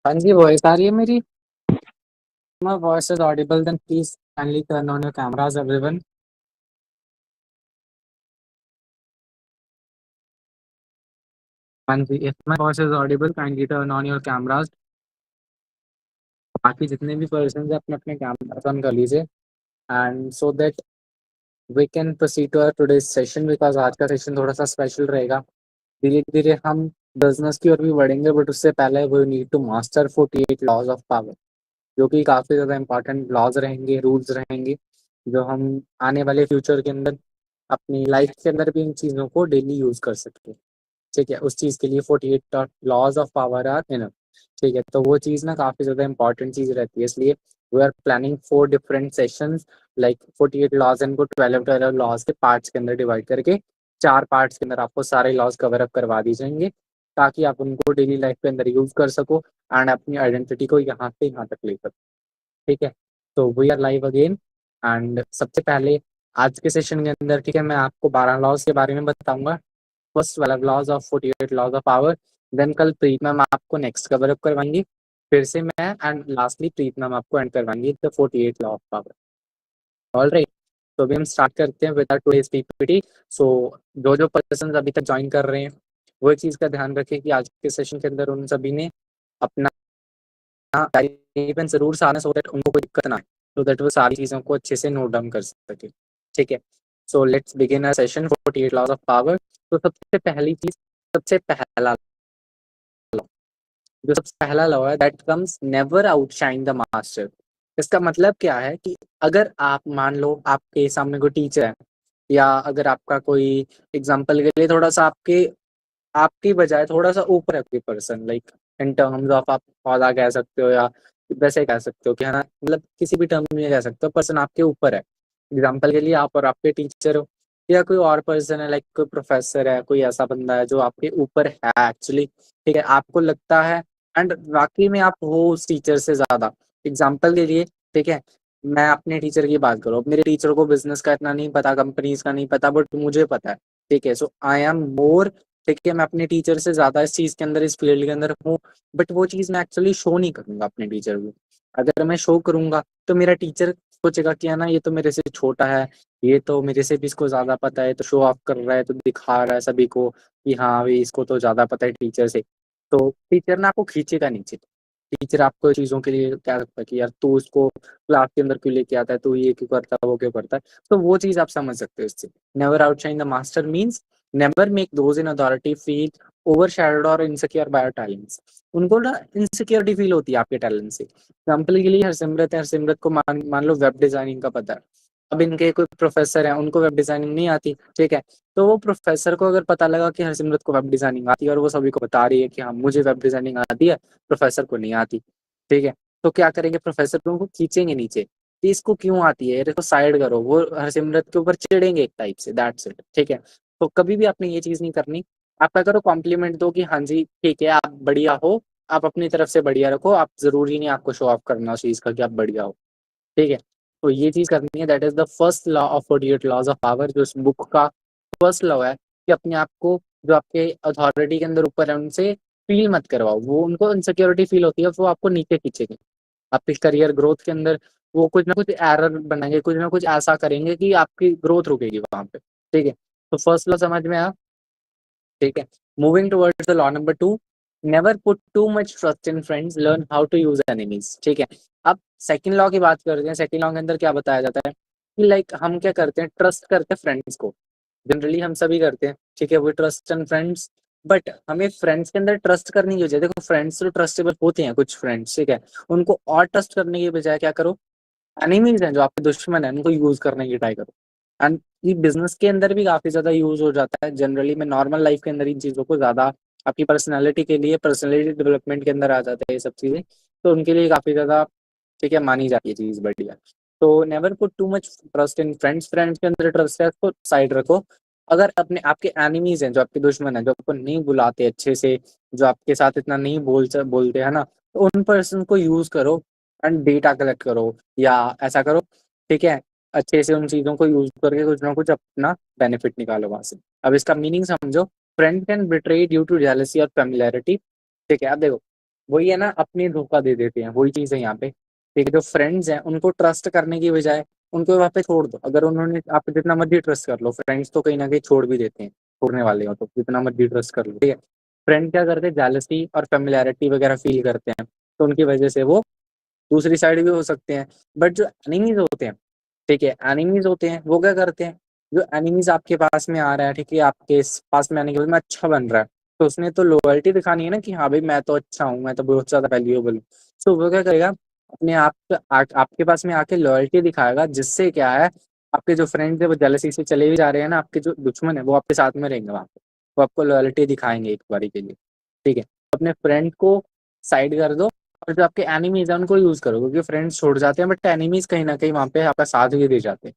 हाँ जी, वॉइस आ रही है मेरी? My voice is audible, then please kindly turn on your cameras, everyone. हाँ जी, if my voice is audible, kindly turn on your cameras. बाकी जितने भी पर्सन है अपने अपने कैमरा ऑन कर लीजिए and so that we can proceed to our today's session because आज का सेशन थोड़ा सा स्पेशल रहेगा। धीरे धीरे हम बिजनेस की ओर भी बढ़ेंगे बट उससे पहले we need to master 48 laws of power, जो कि काफ़ी ज़्यादा इंपॉर्टेंट लॉज रहेंगे, रूल्स रहेंगे, जो हम आने वाले फ्यूचर के अंदर अपनी लाइफ के अंदर भी इन चीज़ों को डेली यूज़ कर सकते हैं। ठीक है, उस चीज़ के लिए 48 laws of power are enough. ठीक है, तो वो चीज़ ना काफ़ी ज़्यादा इंपॉर्टेंट चीज़ रहती है, इसलिए we are planning 4 different sessions like 48 laws, इनको 12 लॉज के पार्ट्स के अंदर डिवाइड करके 4 पार्ट्स के अंदर आपको सारे लॉज कवर अप करवा दी जाएंगे ताकि आप उनको डेली लाइफ के अंदर यूज़ कर सको एंड अपनी आइडेंटिटी को यहाँ से यहाँ तक ले सको। ठीक है, तो we are live again and सबसे पहले आज के सेशन के अंदर, ठीक है, मैं आपको 12 लॉज के बारे में बताऊंगा। फर्स्ट वाला laws of 48 laws of power, then कल प्रीत मैम आपको नेक्स्ट कवर अप करवाएंगी, फिर से मैं एंड लास्टली प्रीत मैम आपको एंड करवाएंगी the 48 law of power. All right, तो अभी हम स्टार्ट करते हैं with our today's PPT. So जो जो पर्सन अभी तक ज्वाइन कर रहे हैं वो चीज़ का ध्यान रखें कि आज के सेशन के अंदर उन सभी ने अपना जरूर सारा सो दैट उनको कोई दिक्कत ना आए, सो दैट वो सारी चीज़ों को अच्छे से नोट डाउन कर सके। ठीक है, so let's begin our session 48 laws of power. तो सबसे पहली चीज, सबसे पहला जो सबसे पहला लॉ है that comes never outshine the master. इसका मतलब क्या है कि अगर आप मान लो आपके सामने कोई टीचर है या अगर आपका कोई एग्जांपल के लिए थोड़ा सा आपके आपकी बजाय थोड़ा सा ऊपर है कोई person, like in terms of आप पौधा कह सकते हो या वैसे कह सकते हो कि है ना, मतलब किसी भी टर्म में कह सकते हो पर्सन आपके ऊपर है। एग्जाम्पल के लिए आप और आपके टीचर हो या कोई और पर्सन है, लाइक कोई प्रोफेसर है, कोई ऐसा बंदा है जो आपके ऊपर है एक्चुअली। ठीक है, आपको लगता है एंड वाकई में आप हो उस टीचर से ज्यादा। एग्जाम्पल के लिए, ठीक है, मैं अपने टीचर की बात करूँ, मेरे टीचर को बिजनेस का इतना नहीं पता, कंपनीज का नहीं पता, बट मुझे पता है। ठीक है, सो आई एम मोर, ठीक है, मैं अपने टीचर से ज्यादा इस चीज के अंदर, इस फील्ड के अंदर हूँ, बट वो चीज मैं एक्चुअली शो नहीं करूंगा अपने टीचर को। अगर मैं शो करूंगा तो मेरा टीचर सोचेगा कि है ना, ये तो मेरे से छोटा है, ये तो मेरे से भी इसको ज्यादा पता है, तो शो ऑफ कर रहा है, तो दिखा रहा है सभी को कि हाँ भाई इसको तो ज्यादा पता है टीचर से। तो टीचर ना आपको खींचेगा नीचे। टीचर आपको चीजों के लिए क्या लगता है कि यार तू उसको क्लास के अंदर क्यों लेके आता है, तू ये क्यों करता है, वो क्यों करता है। तो वो चीज आप समझ सकते हो इससे। Never outshine the master means never make those in authority feel overshadowed और इनसिक्योर बाय योर टैलेंट्स। उनको ना इनसिक्योरिटी फील होती है आपके टैलेंट से। एग्जाम्पल के लिए हरसिमरत है, हरसिमरत को मान लो वेब डिजाइनिंग का पता है। अब इनके कोई प्रोफेसर है, उनको वेब डिजाइनिंग नहीं आती। ठीक है, तो वो प्रोफेसर को अगर पता लगा कि हरसिमरत को वेब डिजाइनिंग आती है और वो सभी को बता रही है कि हाँ मुझे वेब डिजाइनिंग आती है, प्रोफेसर को नहीं आती। ठीक है, तो क्या करेंगे, प्रोफेसर को उनको खींचेंगे नीचे कि इसको क्यों आती है, इसको साइड करो। वो हरसिमरत के ऊपर चिढ़ेंगे एक टाइप से, दैट्स इट। ठीक है, तो कभी भी आपने ये चीज नहीं करनी। आप क्या करो, कॉम्प्लीमेंट दो कि हाँ जी ठीक है आप बढ़िया हो, आप अपनी तरफ से बढ़िया रखो, आप जरूरी नहीं आपको शो ऑफ करना उस चीज का कि आप बढ़िया हो। ठीक है, तो ये चीज करनी है। That is the first law of 48 laws of power, जो इस बुक का फर्स्ट लॉ है कि अपने आप को जो आपके अथॉरिटी के अंदर ऊपर है उनसे फील मत करवाओ। वो उनको इनसिक्योरिटी फील होती है, वो आपको नीचे खींचेंगे आपकी करियर ग्रोथ के अंदर। वो कुछ ना कुछ एरर बनाएंगे, कुछ ना कुछ ऐसा करेंगे कि आपकी ग्रोथ रुकेगी वहां पे। ठीक है, तो फर्स्ट लॉ समझ में आया। ठीक है, moving towards the law number 2, never put too much trust in friends, learn how to use enemies. ठीक है, अब सेकंड लॉ की बात करते हैं। सेकंड लॉ के अंदर क्या बताया जाता है कि लाइक हम क्या करते हैं, ट्रस्ट करते हैं फ्रेंड्स को। जनरली हम सभी करते हैं। ठीक है, वो ट्रस्ट इन फ्रेंड्स, बट हमें फ्रेंड्स के अंदर ट्रस्ट करनी की वजह, देखो फ्रेंड्स तो ट्रस्टेबल होते हैं कुछ फ्रेंड्स, ठीक है, उनको और ट्रस्ट करने की बजाय क्या करो, एनिमीज हैं जो आपके दुश्मन है उनको यूज करने की ट्राई करो। एंड ये बिजनेस के अंदर भी काफी ज्यादा यूज हो जाता है। जनरली में नॉर्मल लाइफ के अंदर इन चीजों को ज्यादा आपकी पर्सनैलिटी के लिए, पर्सनैलिटी डेवलपमेंट के अंदर आ जाता है ये सब चीजें, तो उनके लिए काफी ज्यादा, ठीक है, मानी जाती है चीज बढ़िया। तो never put too much trust in friends, friends के अंदर ट्रस्ट है उसको साइड रखो। अगर अपने आपके एनिमीज हैं जो आपके दुश्मन है, जो आपको नहीं बुलाते अच्छे से, जो आपके साथ इतना नहीं बोलते है ना, तो उन पर्सन को यूज करो एंड डेटा कलेक्ट करो या ऐसा करो। ठीक है, अच्छे से उन चीजों को यूज करके कुछ ना कुछ अपना बेनिफिट निकालो वहां से। अब इसका मीनिंग समझो, friend can betray due to jealousy और फेमिलियरिटी। ठीक है, अब देखो वही है ना, अपने धोखा दे देते हैं, वही चीज़ है यहाँ पे। ठीक है, जो फ्रेंड्स हैं उनको ट्रस्ट करने की बजाय उनको वहाँ पे छोड़ दो। अगर उन्होंने आप जितना मर्ज़ी ट्रस्ट कर लो, फ्रेंड्स तो कहीं न कहीं छोड़ भी देते हैं, छोड़ने वाले हो तो जितना मर्ज़ी ट्रस्ट कर लो, ठीक है। फ्रेंड क्या करते हैं, जेलसी और फ़ैमिलियरिटी वगैरह फ़ील करते हैं, तो उनकी वजह से वो दूसरी साइड भी हो सकते हैं। बट जो एनिमीज़ होते हैं, ठीक है, एनिमीज़ होते हैं, वो क्या करते हैं, जो एनिमीज़ आपके पास में आ रहा है, ठीक है, आपके पास में आने के बाद में अच्छा बन रहा है, तो उसने तो लॉयल्टी दिखानी है ना कि हाँ भाई मैं तो अच्छा हूँ, मैं तो बहुत ज़्यादा वैल्यूएबल हूँ। तो वो क्या करेगा, अपने आप आपके पास में आके लॉयल्टी दिखाएगा, जिससे क्या है, आपके जो फ्रेंड्स है वो जेलसी से चले भी जा रहे हैं ना, आपके जो दुश्मन है वो आपके साथ में रहेंगे वहाँ पे, वो आपको लॉयल्टी दिखाएँगे एक बारी के लिए, ठीक है। अपने फ्रेंड को साइड कर दो और जो आपके एनिमीज़ हैं उनको यूज़ करो, क्योंकि फ्रेंड्स छूट जाते हैं बट एनिमीज़ कहीं न कहीं वहाँ पे आपका साथ भी दे जाते हैं।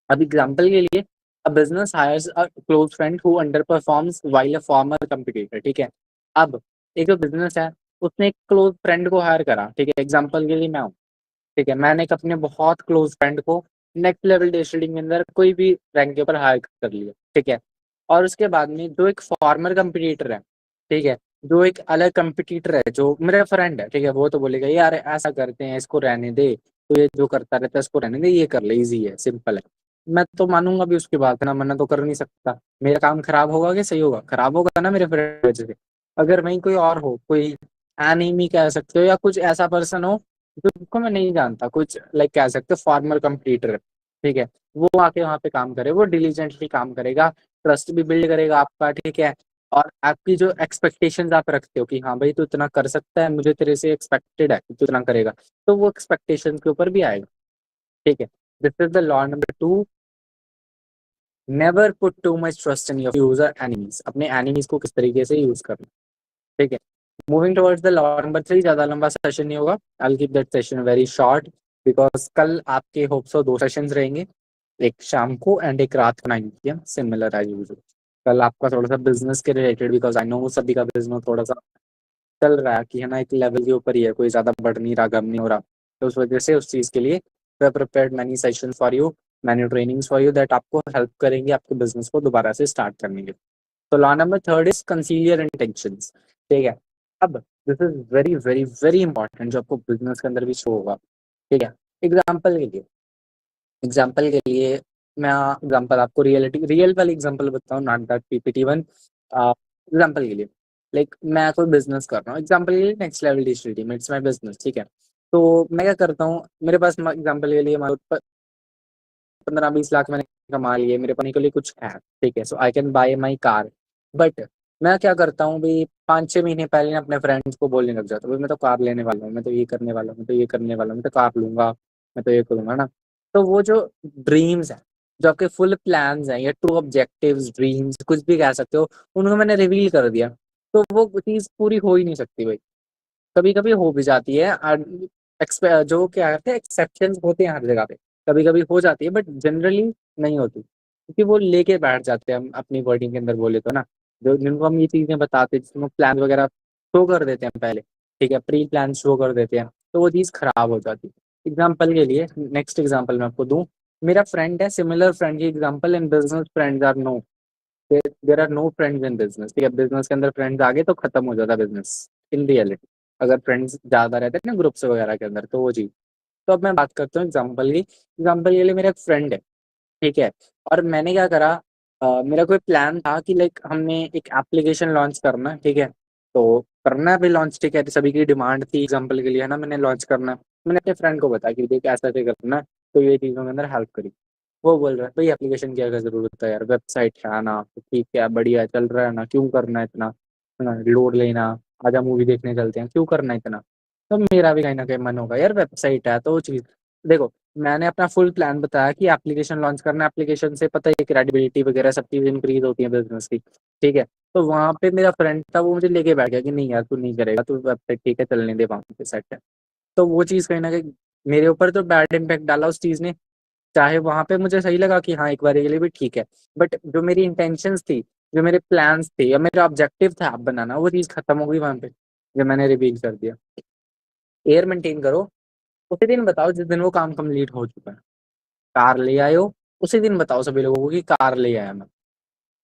अब एग्ज़ाम्पल के लिए, a business hires a close friend who underperforms while a former competitor, ठीक है। अब एक जो बिज़नेस है, उसने एक क्लोज़ फ्रेंड को हायर करा, ठीक है, एग्ज़ाम्पल के लिए मैं हूँ, ठीक है। मैंने एक अपने बहुत क्लोज़ फ्रेंड को नेक्स्ट लेवल डे शेडिंग के अंदर कोई भी रैंक के ऊपर हायर कर लिया, ठीक है। और उसके बाद में जो एक फॉर्मर कॉम्पिटिटर है, ठीक है, जो एक अलग कॉम्पिटिटर है, जो मेरा फ्रेंड है, ठीक है, वो तो बोलेगा यार ऐसा करते हैं, इसको रहने दे, तो ये जो करता रहता है इसको रहने दे, ये कर ले, ईज़ी है, सिंपल है। मैं तो मानूँगा भी उसकी बात, है ना, मना तो कर नहीं सकता। मेरा काम खराब होगा कि सही होगा? खराब होगा ना मेरे फ्रेंड की वजह से। अगर वहीं कोई और हो, कोई एनिमी कह सकते हो या कुछ ऐसा पर्सन हो जिसको मैं नहीं जानता, कुछ लाइक कह सकते हो फॉर्मर कंप्लीटर, ठीक है, वो आके वहाँ पे काम करे, वो डिलीजेंटली काम करेगा, ट्रस्ट भी बिल्ड करेगा आपका, ठीक है। और आपकी जो एक्सपेक्टेशंस आप रखते हो कि हाँ भाई तू इतना कर सकता है, मुझे तेरे से एक्सपेक्टेड है कि तू इतना करेगा, तो वो एक्सपेक्टेशन के ऊपर भी आएगा, ठीक है। This is the law number 2, never put too much trust in your user enemies. अपने एनिमीज को किस तरीके से यूज करना, ठीक है। Moving towards the law number 3, ज़्यादा लंबा सेशन नहीं होगा, I will keep that session very short, because कल आपके होप सो 2 सेशंस रहेंगे, एक शाम को एंड एक रात को 9 पीएम, सिमिलर एज़ यूजुअल। कल आपका थोड़ा-सा बिज़नेस के रिलेटेड, बिकॉज़ आई नो सभी का बिज़नेस थोड़ा-सा चल रहा है कि है ना, एक लेवल के ऊपर ही है, कोई ज़्यादा बढ़ नहीं रहा, कम नहीं हो रहा। तो उस वजह से उस चीज़ के लिए we have prepared many sessions for you, many trainings for you that आपको हेल्प करेंगे आपके बिज़नेस को दोबारा से स्टार्ट करने के लिए। तो law number 3 is conceal your intentions, ठीक है। अब this is very, very, very important, जो आपको बिज़नेस के अंदर भी शो होगा, ठीक है। एग्ज़ाम्पल के लिए मैं एग्ज़ाम्पल आपको रियल वाली एग्ज़ाम्पल बताऊँ, not that PPT one. Example के लिए लाइक मैं कोई बिज़नेस कर रहा हूँ, एग्ज़ाम्पल के लिए next level digital team, it's my business, ठीक है। तो मैं क्या करता हूँ, मेरे पास म एग्ज़ाम्पल के लिए मान लो 15-20 लाख मैंने कमा लिए, मेरे पास के लिए कुछ है, ठीक है, so I can buy my car. But मैं क्या करता हूँ भई, 5-6 महीने पहले ना अपने फ्रेंड्स को बोलने लग जाता हूँ, भई मैं तो कार लेने वाला हूँ, मैं तो ये करने वाला हूँ, मैं तो ये करने वाला हूँ, मैं तो कार लूँगा, मैं तो ये करूँगा ना। तो वो जो ड्रीम्स हैं, जो आपके फुल प्लान्स हैं या ट्रू ऑब्जेक्टिव्स, ड्रीम्स कुछ भी कह सकते हो, उनको मैंने रिवील कर दिया, तो वो चीज़ पूरी हो ही नहीं सकती भई। कभी-कभी हो भी जाती है, जो क्या कहते हैं, एक्सेप्शंस होते हैं हर जगह पे। कभी-कभी हो जाती है बट जनरली नहीं होती। क्योंकि वो लेके बैठ जाते हैं हम अपनी वर्डिंग के अंदर बोले तो ना, जो जिनको हम ये चीज़ें बताते हैं, जिसमें प्लान वगैरह शो कर देते हैं पहले, ठीक है, प्री प्लान शो कर देते हैं, तो वो चीज़ खराब हो जाती है। एग्ज़ाम्पल के लिए नेक्स्ट एग्ज़ाम्पल मैं आपको दूँ, मेरा फ्रेंड है, सिमिलर फ्रेंड की example in business friends are no, there are no friends in business, ठीक है, बिज़नेस के अंदर फ्रेंड्स आ गए तो खत्म हो जाता है बिज़नेस इन रियलिटी। अगर फ्रेंड्स ज़्यादा रहते हैं ना ग्रुप्स वगैरह के अंदर, तो वो चीज़। तो अब मैं बात करता हूँ एग्ज़ाम्पल के लिए मेरा एक फ्रेंड है, ठीक है? और मैंने क्या करा, मेरा कोई प्लान था कि लाइक हमने एक एप्लीकेशन लॉन्च करना है, ठीक है? तो करना है भई लॉन्च, ठीक है? तो सभी की डिमांड थी एग्ज़ाम्पल के लिए, है ना, मैंने लॉन्च करना है। मैंने अपने फ्रेंड को बताया कि देख ऐसा-ऐसा करना है, तो ये चीज़ों के अंदर हेल्प करी। वो बोल रहा है, "भई एप्लीकेशन की क्या ज़रूरत है यार, वेबसाइट है ना, तो ठीक है, बढ़िया चल रहा है ना, क्यों करना है इतना? है ना, लोड लेना, आजा मूवी देखने चलते हैं, क्यों करना है इतना?" तो मेरा भी कहीं न कहीं मन होगा, यार वेबसाइट है तो वो चीज़, देखो मैंने अपना फुल प्लान बताया कि एप्लीकेशन लॉन्च करना है, एप्लीकेशन से पता है क्रेडिबिलिटी वगैरह सब चीज़ इंक्रीज़ होती है बिज़नेस की, ठीक है? तो वहाँ पे मेरा फ्रेंड था, वो मुझे लेके बैठ गया कि नहीं यार तू नहीं करेगा, तू वेबसाइट ठीक है चलने दे, वहाँ पे सेट है। तो वो चीज़ कहीं न कहीं मेरे ऊपर तो बैड इम्पैक्ट डाला उस चीज़ ने, चाहे वहाँ पे मुझे सही लगा कि हाँ, एक बारी के लिए भी ठीक है। बट जो मेरी इंटेंशंस थी, जो मेरे प्लान्स थे या मेरा ऑब्जेक्टिव था ऐप बनाना, वो चीज़ खत्म हो गई वहाँ पे, जब मैंने रिवील कर दिया। एयर मेंटेन करो, उसी दिन बताओ जिस दिन वो काम कंप्लीट हो चुका है। कार ले आए हो, उसी दिन बताओ सभी लोगों को कि कार ले आया मैं,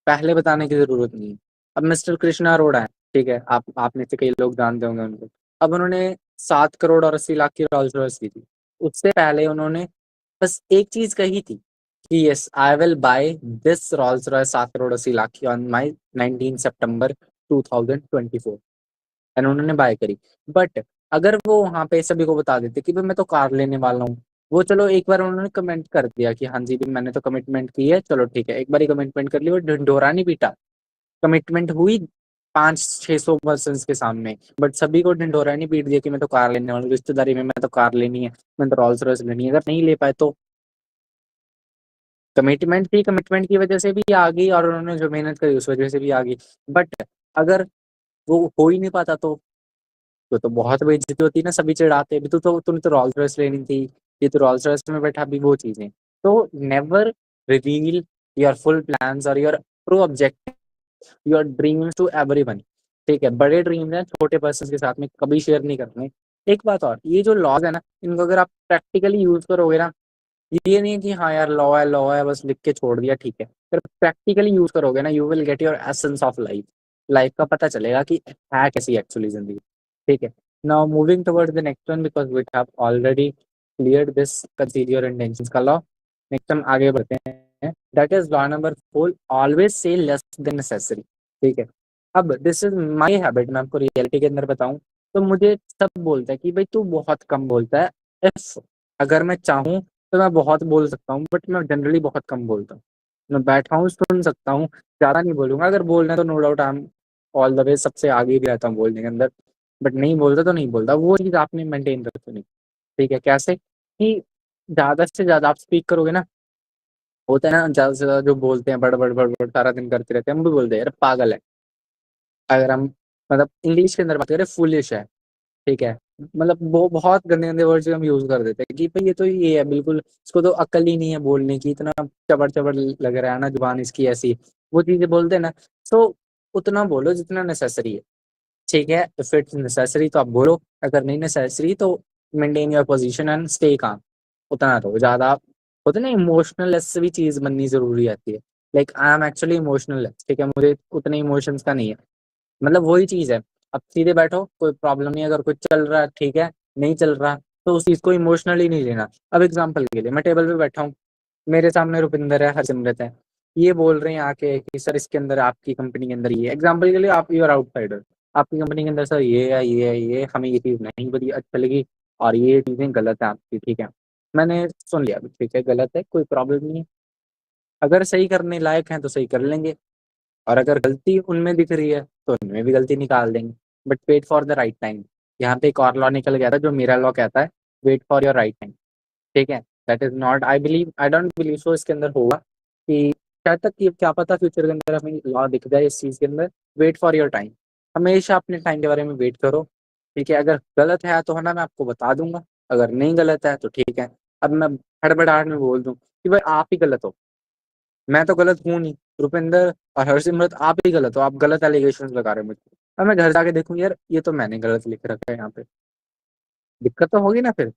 पहले बताने की ज़रूरत नहीं है। अब मिस्टर कृष्णा अरोड़ा हैं, ठीक है? आप में से कई लोग जानते होंगे उनको। अब उन्होंने 7 करोड़ और 80 लाख की रोल्स रॉयस ली थी। उससे पहले उन्होंने बस एक चीज़ कही थी कि yes I will by this Rolls Royce 7 crore 80 lakh की ऑन माय 19 सितंबर 2024 एंड उन्होंने बाय करी। बट अगर वो वहाँ पे सभी को बता देते कि भाई मैं तो कार लेने वाला हूँ, वो चलो एक बार उन्होंने कमेंट कर दिया कि हाँ जी, मैंने तो कमिटमेंट की है, चलो ठीक है, एक बार ही कमिटमेंट कर ली, वो ढिंढोरा नहीं पीटा। कमिटमेंट हुई 500-600 पर्सन्स के सामने, बट सभी को ढिंढोरा नहीं पीट दिया कि मैं तो कार लेने वाला हूँ, रिश्तेदारी में मैं तो कार लेनी है, मैं तो रोल्स रॉयस लेनी है। अगर नहीं ले पाए तो कमिटमेंट थी, कमिटमेंट की वजह से भी आ गई और उन्होंने जो मेहनत करी उस वजह से भी आ गई। बट अगर वो हो ही नहीं पाता तो बहुत बेइज्जती होती है ना, सभी चिढ़ाते हैं, तो तूने तो रोल्स रॉयस लेनी थी, ये तो रोल्स रॉयस में बैठा, भी वो चीजें। तो never reveal your full plans और your true objective, your dreams to everyone. ठीक है, बड़े ड्रीम्स हैं छोटे पर्सन के साथ में कभी शेयर नहीं करने। एक बात और, ये जो लॉज है ना, इनको अगर आप प्रैक्टिकली यूज करोगे ना, ये नहीं है कि हाँ यार लॉ है बस लिख के छोड़ दिया, ठीक है। अगर प्रैक्टिकली यूज करोगे ना, you will get your essence of life. Life का पता चलेगा कि है कैसी एक्चुअली जिंदगी। ठीक है, now moving towards the next one because we have already cleared this conceal your intentions का लॉ। नेक्स्ट हम आगे बढ़ते हैं, that is law number 4, always say less than necessary. ठीक है, अब दिस इज माय हैबिट, मैं आपको रियलिटी के अंदर बताऊं तो मुझे सब बोलता है कि भाई तू बहुत कम बोलता है। इफ अगर मैं चाहूँ तो मैं बहुत बोल सकता हूँ, बट मैं जनरली बहुत कम बोलता हूँ। मैं बैठा हूँ सुन सकता हूँ, ज़्यादा नहीं बोलूँगा। अगर बोलना है तो no doubt I am all the way सबसे आगे भी रहता हूँ बोलने के अंदर, बट नहीं बोलता तो नहीं बोलता। वो चीज़ आपने मेंटेन रखनी। ठीक है, कैसे कि ज़्यादा से ज़्यादा आप स्पीक करोगे ना, होता है ना ज़्यादा से ज़्यादा जो बोलते हैं बड़ सारा दिन करते रहते हैं, हम भी बोलते हैं यार पागल है। अगर हम मतलब इंग्लिश के अंदर बात करें, फुलिश है। ठीक है, मतलब वो बहुत गंदे गंदे वर्ड्स हम यूज कर देते हैं कि भाई ये तो ये है बिल्कुल, इसको तो अक्ल ही नहीं है बोलने की, इतना चबड़ चबड़ लग रहा है ना जुबान इसकी ऐसी, वो चीजें बोलते हैं ना। सो उतना बोलो जितना नेसेसरी है। ठीक है, इफ इट्स नेसेसरी तो आप बोलो, अगर नहीं नेसेसरी तो maintain your position and stay calm. उतना रहो, ज्यादा होता है ना इमोशनल लेस से भी चीज बननी जरूरी आती है। Like I am actually emotional, ठीक है, मुझे उतने इमोशंस का नहीं है। मतलब वही चीज है, अब सीधे बैठो, कोई प्रॉब्लम नहीं, अगर कुछ चल रहा है ठीक है, नहीं चल रहा तो उस चीज को इमोशनली नहीं लेना। अब एग्जांपल के लिए मैं टेबल पे बैठा हूँ, मेरे सामने रुपिंदर है, हरसिमरत है, ये बोल रहे हैं आके कि सर इसके अंदर आपकी कंपनी के अंदर ये, एग्जांपल के लिए आप यू आर आउटसाइडर, आपकी कंपनी के अंदर सर ये हमें ये चीज नहीं बड़ी अच्छी लगी और ये चीजें गलत है आपकी। ठीक है, मैंने सुन लिया, ठीक है गलत है, कोई प्रॉब्लम नहीं है, अगर सही करने लायक है तो सही कर लेंगे, और अगर गलती उनमें दिख रही है तो उनमें भी गलती निकाल देंगे। But wait for the right time. यहाँ पे एक और लॉ निकल गया था जो मेरा लॉ कहता है, wait for your right time. ठीक है, that is not, I don't believe so इसके अंदर होगा कि शायद तक ये क्या पता फ्यूचर के अंदर हमें लॉ दिख जाए इस चीज के अंदर, वेट फॉर योर टाइम। हमेशा अपने टाइम के बारे में वेट करो। ठीक है, अगर गलत है तो है ना मैं आपको बता दूंगा, अगर नहीं गलत है तो ठीक है। अब मैं हड़बड़ाहट में बोल दूं कि भाई आप ही गलत हो, मैं तो गलत हूँ नहीं, रुपिंदर और हरसिमरत आप ही गलत हो, आप गलत एलिगेशन लगा रहे हो मुझे। अब मैं घर जाके देखूँ यार ये तो मैंने गलत लिख रखा है यहाँ पे, दिक्कत तो होगी ना फिर।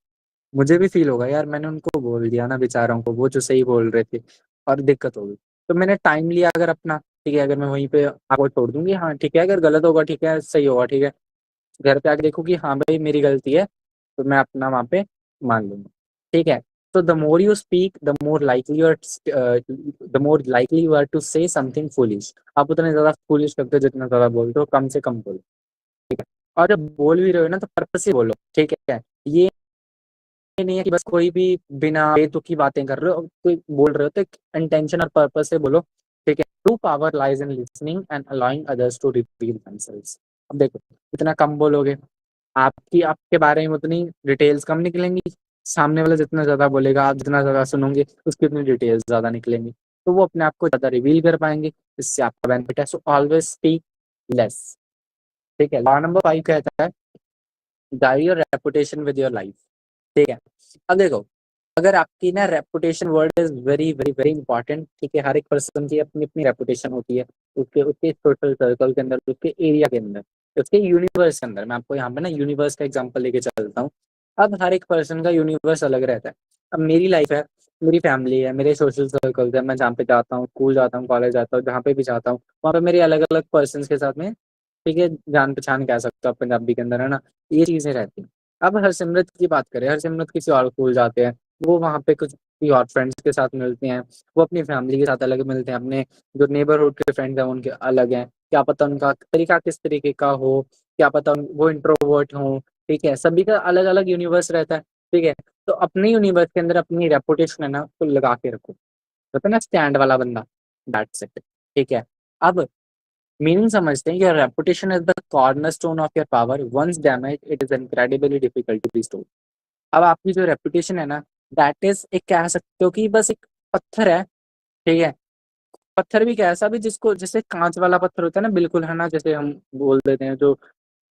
मुझे भी फील होगा यार मैंने उनको बोल दिया ना बेचारों को, वो जो सही बोल रहे थे, और दिक्कत होगी। तो मैंने टाइम लिया अगर अपना, ठीक है, अगर मैं वहीं पे आपको छोड़ दूंगी, हाँ ठीक है, अगर गलत होगा ठीक है, सही होगा ठीक है, घर पे आके देखो कि हाँ भाई मेरी गलती है, तो मैं अपना वहाँ पे मान लूंगा। ठीक है, तो the more you speak the more likely you are to say something foolish. आप उतने ज्यादा फुलिश करते हो जितना ज्यादा बोलते हो, कम से कम बोलो। ठीक है, और जब बोल भी रहे हो ना तो पर्पस से बोलो। ठीक है, ये नहीं है कि बस कोई भी बिना बेतुकी बातें कर रहे हो, कोई बोल रहे हो तो एक इंटेंशन और पर्पस से बोलो। ठीक है, true power lies in listening and allowing others to reveal themselves. अब देखो, जितना कम बोलोगे आपकी आपके बारे में उतनी डिटेल्स कम निकलेंगी, सामने वाला जितना ज्यादा बोलेगा, आप जितना ज्यादा सुनोगे उसकी उतनी डिटेल्स ज्यादा निकलेंगी, तो वो अपने आप को ज्यादा रिवील कर पाएंगे, इससे आपका बेनिफिट है। So always speak less. ठीक है, लॉ नंबर 5 कहता है guide your reputation with your life. ठीक है, अब देखो, अगर आपकी ना reputation word is very very very important. ठीक है, हर एक पर्सन की अपनी अपनी रेपुटेशन होती है, उसके उसके सोशल सर्कल के अंदर, उसके एरिया के अंदर, उसके यूनिवर्स के अंदर। मैं आपको यहाँ पे ना यूनिवर्स का एग्जांपल लेके चलता हूँ। अब हर एक पर्सन का यूनिवर्स अलग रहता है। अब मेरी लाइफ है, मेरी फैमिली है, मेरे सोशल सर्कल्स है, मैं जहाँ पे जाता हूँ, स्कूल जाता हूँ, कॉलेज जाता हूँ, जहाँ पे भी जाता हूँ, वहाँ पे मेरे अलग अलग पर्सन के साथ में ठीक है, जान-पहचान कह सकते हो आप पंजाबी के अंदर, है ना? ये चीज़ें रहती हैं। अब हरसिमरत की बात करें, हरसिमरत किसी और स्कूल जाते हैं, वो वहाँ पे कुछ किसी और फ्रेंड्स के साथ मिलते हैं, वो अपनी फैमिली के साथ अलग मिलते हैं, अपने जो नेबरहुड के फ्रेंड्स हैं उनके अलग हैं, क्या पता उनका तरीका किस तरीके का हो, क्या पता वो इंट्रोवर्ट हों, ठीक है? सभी का अलग-अलग यूनिवर्स रहता है, ठीक है? तो अपने यूनिवर्स के अंदर अपनी रेपुटेशन है ना, उसको लगा के रखो। होता है ना स्टैंड वाला बंदा, दैट्स इट, ठीक है? अब मीनिंग समझते हैं, your reputation is the cornerstone of your power, once damage it is incredibly difficult to restore. अब आपकी जो रेपुटेशन है ना, दैट इज एक कह सकते हो कि बस एक पत्थर है, ठीक है? पत्थर भी क्या ऐसा भी जिसको जैसे कांच वाला पत्थर होता है ना, बिल्कुल, है ना? जैसे हम बोल देते हैं जो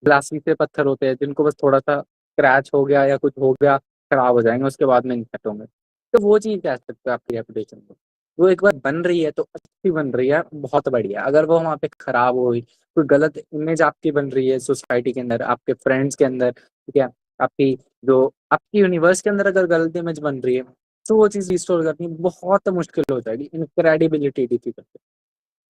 ग्लासी से पत्थर होते हैं जिनको बस थोड़ा-सा स्क्रैच हो गया या कुछ हो गया, खराब हो जाएँगे, उसके बाद में नहीं सेट होंगे। तो वो चीज़ कह सकते हो आपकी रेपुटेशन को। वो एक बार बन रही है तो अच्छी बन रही है, बहुत बढ़िया। अगर वो वहाँ पे खराब हो गई, कोई गलत इमेज आपकी बन रही है सोसाइटी के अंदर, आपके फ्रेंड्स के अंदर, ठीक है? आपकी जो आपकी यूनिवर्स के अंदर अगर गलत इमेज बन रही है, तो वो चीज़ रिस्टोर करनी बहुत मुश्किल हो जाएगी, इनक्रेडिबिलिटी डिफिकल्ट।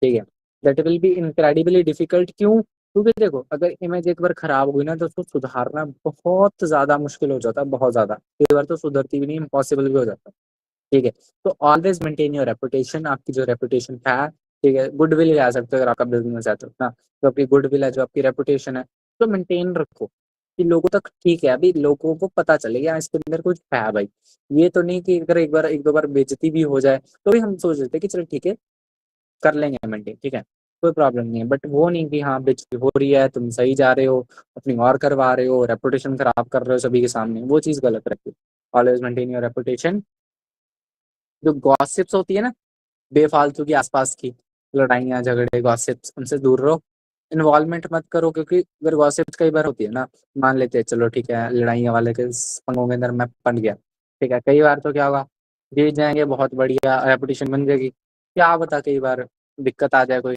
ठीक है? That will be incredibly difficult क्यों? क्योंकि देखो अगर इमेज एक बार खराब हो गई ना तो उसको सुधारना बहुत ज़्यादा मुश्किल हो जाता है, बहुत ज़्यादा। कई बार तो सुधरती भी नहीं, इम्पॉसिबल भी हो जाता है, ठीक है? तो ऑलवेज़ मेंटेन योर रेपुटेशन, आपकी जो रेपुटेशन है, ठीक है? गुडविल कह सकते हो अगर आपका बिज़नेस है तो ना, जो आपकी गुडविल है, जो आपकी रेपुटेशन है, तो मेंटेन रखो कि लोगों तक ठीक है, अभी लोगों को पता चले कि हाँ, इसके अंदर कुछ है भाई। ये तो नहीं कि अगर एक बार 1-2 बार बेइज़्ज़ती भी हो जाए, तो भी हम सोच लेते हैं कि चलो ठीक है, कर लेंगे मेंटेन, ठीक है? कोई प्रॉब्लम नहीं है, बट वो नहीं कि हाँ, बेइज़्ज़ती हो रही है, तुम सही जा रहे हो, अपनी और करवा रहे हो, रेपुटेशन खराब कर रहे हो सभी के सामने, वो चीज़ गलत रहती है। Always maintain your reputation. जो गॉसिप्स होती है ना, बेफालतू की आस-पास की लड़ाइयाँ, झगड़े, गॉसिप्स, उनसे दूर रहो। इन्वॉल्वमेंट मत करो क्योंकि अगर गॉसिप्स कई बार होती है ना, मान लेते हैं चलो ठीक है, लड़ाइयाँ वाले के पंगों के अंदर मैं फँस गया, ठीक है? कई बार तो क्या होगा, जीत जाएँगे, बहुत बढ़िया रेपुटेशन बन जाएगी। क्या पता कई बार दिक्कत आ जाए कोई,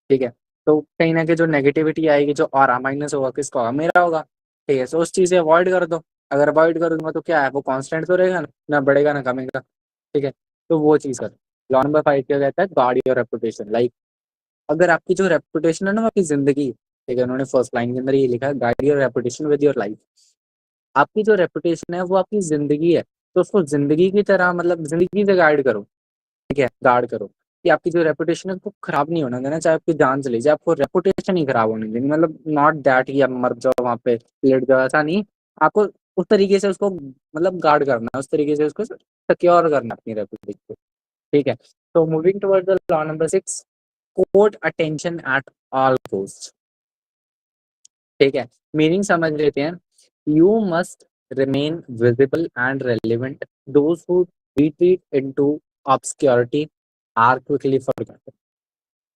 ठीक है? तो कहीं न कहीं जो नेगेटिविटी आएगी, जो ऑरा माइनस होगा किसका होगा? मेरा होगा, ठीक है? सो उस चीज़ से अवॉइड कर दो। अगर अवॉइड कर दूँगा तो क्या है, वो कांस्टेंट तो रहेगा ना, ना बढ़ेगा ना कमेगा, ठीक है? तो वो चीज़ करो। लॉ नंबर 5 क्या कहता है? Guard your reputation. लाइक अगर आपकी जो रेपुटेशन है ना, वो आपकी ज़िंदगी, ठीक है? उन्होंने फर्स्ट लाइन के अंदर ये लिखा है, guard your reputation with your life. आपकी जो रेपुटेशन है वो आपकी ज़िंदगी है, तो उसको ज़िंदगी की तरह मतलब ज़िंदगी से गाइड करो, ठीक है? गार्ड करो कि आपकी जो रेपुटेशन है उसको खराब नहीं होना देना, चाहे आपकी जान चली जाए, आपको रेपुटेशन ही खराब होने देनी, मतलब नॉट दैट कि आप मर जाओ वहाँ पे, लेट जाओ, ऐसा नहीं। आपको उस तरीके से उसको मतलब गार्ड करना है, उस तरीके से उसको सिक्योर करना है अपनी रेपुटेशन को, ठीक है? तो moving towards the law number 6, court attention at all cost, ठीक है? मीनिंग समझ लेते हैं। You must remain visible and relevant, those who retreat into obscurity are quickly forgotten,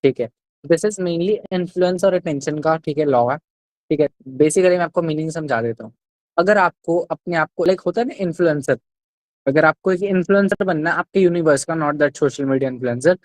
ठीक है? दिस इज़ मेनली इन्फ्लुएंस और अटेंशन का, ठीक है, लॉ है, ठीक है? बेसिकली मैं आपको मीनिंग समझा देता हूँ। अगर आपको अपने आप को लाइक होता है ना इन्फ्लुएंसर, अगर आपको एक इन्फ्लुएंसर बनना है आपके यूनिवर्स का, not that social media influencer,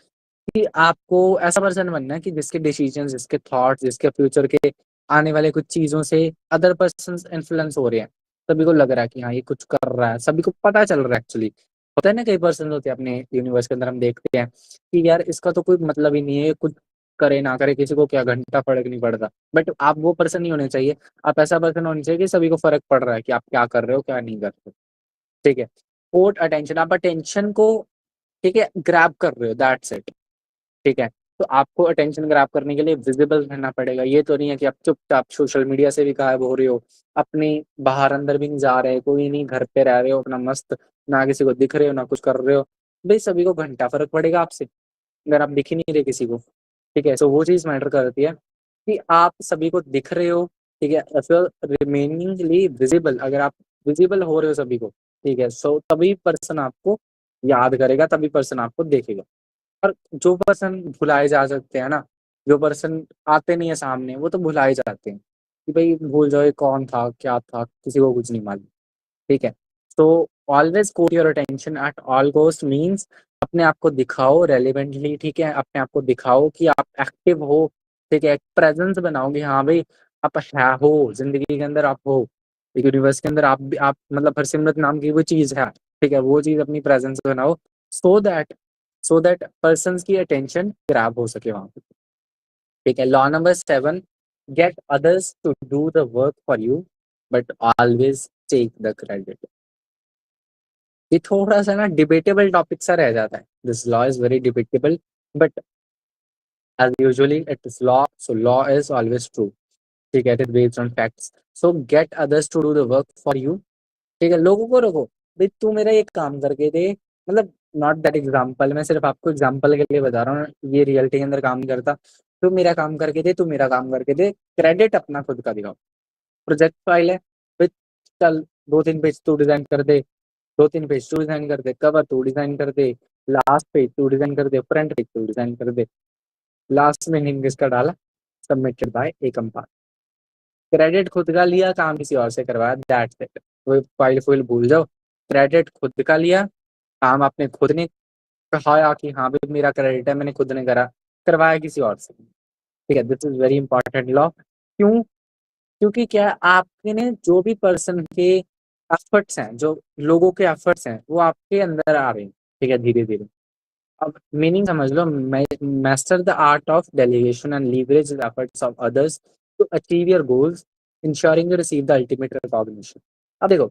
कि आपको ऐसा पर्सन बनना है कि जिसके डिसीजंस, जिसके थॉट्स, जिसके फ्यूचर के आने वाले कुछ चीज़ों से अदर पर्सन्स इन्फ्लुएंस हो रहे हैं। सभी को लग रहा है कि हाँ, ये कुछ कर रहा है, सभी को पता चल रहा है एक्चुअली। होता है ना कई पर्सन होते हैं अपने यूनिवर्स के अंदर, हम देखते हैं कि यार इसका तो कोई मतलब ही नहीं है, ये कुछ करे ना करे किसी को क्या घंटा फ़र्क नहीं पड़ता। बट आप वो पर्सन नहीं होने चाहिए, आप ऐसा पर्सन होना चाहिए कि सभी को फ़र्क पड़ रहा है कि आप क्या कर रहे हो, क्या नहीं कर रहे हो, ठीक है? कोर्ट अटेंशन, आप अटेंशन को, ठीक है, ग्रैब कर रहे हो, दैट्स इट। ठीक है? तो आपको अटेंशन ग्रैब करने के लिए विज़िबल रहना पड़ेगा। ये तो नहीं है कि आप चुपचाप सोशल मीडिया से भी गायब हो रहे हो, अपनी बाहर अंदर भी नहीं जा रहे, कोई नहीं, घर पे रह रहे हो अपना मस्त, ना किसी को दिख रहे हो, ना कुछ कर रहे हो। भई सभी को घंटा फ़र्क पड़ेगा आपसे, अगर आप दिख ही नहीं रहे किसी को, ठीक है? सो वो चीज़ मैटर करती है कि आप सभी को दिख रहे हो, ठीक है? फिर रिमेनिंगली विज़िबल, अगर आप विज़िबल हो रहे हो सभी को, ठीक है? सो तभी पर्सन आपको याद करेगा, तभी पर्सन आपको देखेगा। और जो पर्सन भुलाए जा सकते हैं ना, जो पर्सन आते नहीं है सामने, वो तो भुलाए जाते हैं, कि भई भूल जाओ ये कौन था, क्या था, किसी को कुछ नहीं मालूम, ठीक है? तो always court your attention at all cost means अपने आप को दिखाओ रेलेवेंटली, ठीक है? अपने आप को दिखाओ कि आप एक्टिव हो, ठीक है? एक प्रेज़ेंस बनाओ कि हाँ भई, आप हो, ज़िंदगी के अंदर आप हो। यूनिवर्स के अंदर आप भी, आप मतलब हरसिमरत नाम की वो चीज़ है, ठीक है? वो चीज़ अपनी प्रेज़ेंस बनाओ, so that so that persons की अटेंशन ग्रैब हो सके वहाँ पे, ठीक है? Law number 7, get others to do the work for you but always take the credit. ये थोड़ा सा ना डिबेटेबल टॉपिक सा रह जाता है। This law is very debatable but as usually it is law, so law is always true. ठीक है, it is based on facts. So get others to do the work for you. ठीक है, लोगों को रखो, भाई तू मेरा एक काम करके दे, मतलब नॉट दैट एग्जाम्पल, मैं सिर्फ आपको एग्जाम्पल के लिए बता रहा हूँ, ये रियलिटी के अंदर काम नहीं करता। तू मेरा काम करके दे, तू मेरा काम करके दे, क्रेडिट अपना खुद का दिखाओ। प्रोजेक्ट फाइल है, भाई चल 2-3 पेज तू डिजाइन कर दे, 2-3 पेज तू डिजाइन कर दे, कवर तू डिजाइन कर दे, लास्ट पेज तू डिजाइन कर दे, फ्रंट पेज तू डिजाइन कर दे, लास्ट में नेम किसका डाला, सबमिटेड बाय ए कंपार्ट। क्रेडिट खुद का लिया, काम किसी और से करवाया, दैट्स इट। वो फाइल फुल भूल जाओ, क्रेडिट खुद का लिया, काम आपने खुद ने कहा कि हाँ भाई मेरा क्रेडिट है, मैंने खुद ने करा, करवाया किसी और से। ठीक है, this is very important law. क्यों? क्योंकि क्या है, आपके ने जो भी पर्सन के एफर्ट्स हैं, जो लोगों के एफर्ट्स हैं, वो आपके अंदर आ रहे हैं। ठीक है, धीरे धीरे। अब मीनिंग समझ लो, master the art of delegation and leverage the efforts of others to achieve your goals, ensuring you receive the ultimate recognition। अब देखो,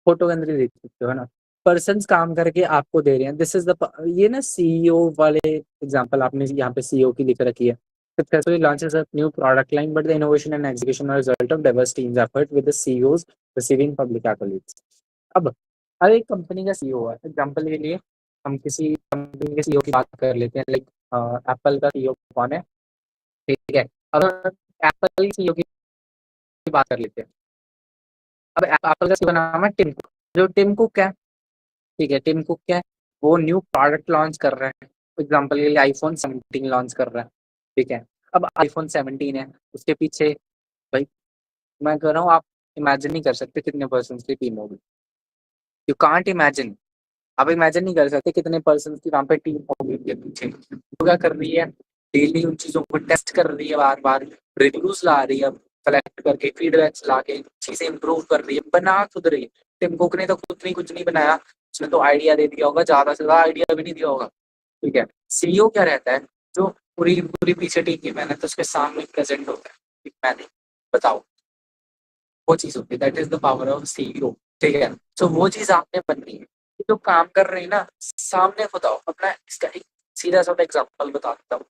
फोटो के अंदर ही देख सकते हो, है ना, पर्सन काम करके आपको दे रहे हैं। दिस इज द, ये ना सीईओ वाले एग्जांपल आपने यहाँ पे सीईओ की लिख रखी है। Successfully launches a new product line but the innovation and execution are result of diverse teams effort with the CEOs receiving public accolades. अब हर एक कंपनी का सीईओ है, एग्जांपल के लिए हम किसी कंपनी के सीईओ की बात कर लेते हैं, लाइक एप्पल का सीईओ कौन है। ठीक है, अब एप्पल सीईओ की बात कर लेते हैं। अब एप्पल का सीईओ नाम है टिम कुक। जो टिम कुक है, ठीक है, टिम कुक क्या है, वो न्यू प्रोडक्ट लॉन्च कर रहे हैं। एग्जांपल के लिए आईफोन 17 लॉन्च कर रहा है। ठीक है, अब आईफोन 17 है, उसके पीछे भाई मैं कह रहा हूँ, आप इमेजिन नहीं कर सकते कितने पर्सन की टीम होगी। यू कांट इमेजिन, आप इमेजिन नहीं कर सकते कितने पर्सन की वहां पे टीम होगी उनके पीछे। वो क्या कर रही है, डेली उन चीजों को टेस्ट कर रही है, बार बार रिव्यूज ला रही है, कलेक्ट करके फीडबैक्स ला के चीजें इंप्रूव कर रही है, बना खुद रही है। टिम कुक ने तो खुद नहीं कुछ नहीं बनाया, उसने तो आइडिया दे दिया होगा, ज्यादा से ज्यादा आइडिया भी नहीं दिया होगा। ठीक है, सीईओ क्या रहता है, जो पूरी पूरी पीछे टीम की मेहनत उसके सामने प्रेजेंट होता है कि मैंने बताओ, वो चीज होती है, that is the power of CEO. ठीक है, तो वो चीज आपने बननी है। जो काम कर रहे हैं ना, सामने बताओ अपना। इसका एक सीधा सा एग्जांपल बता देता हूँ।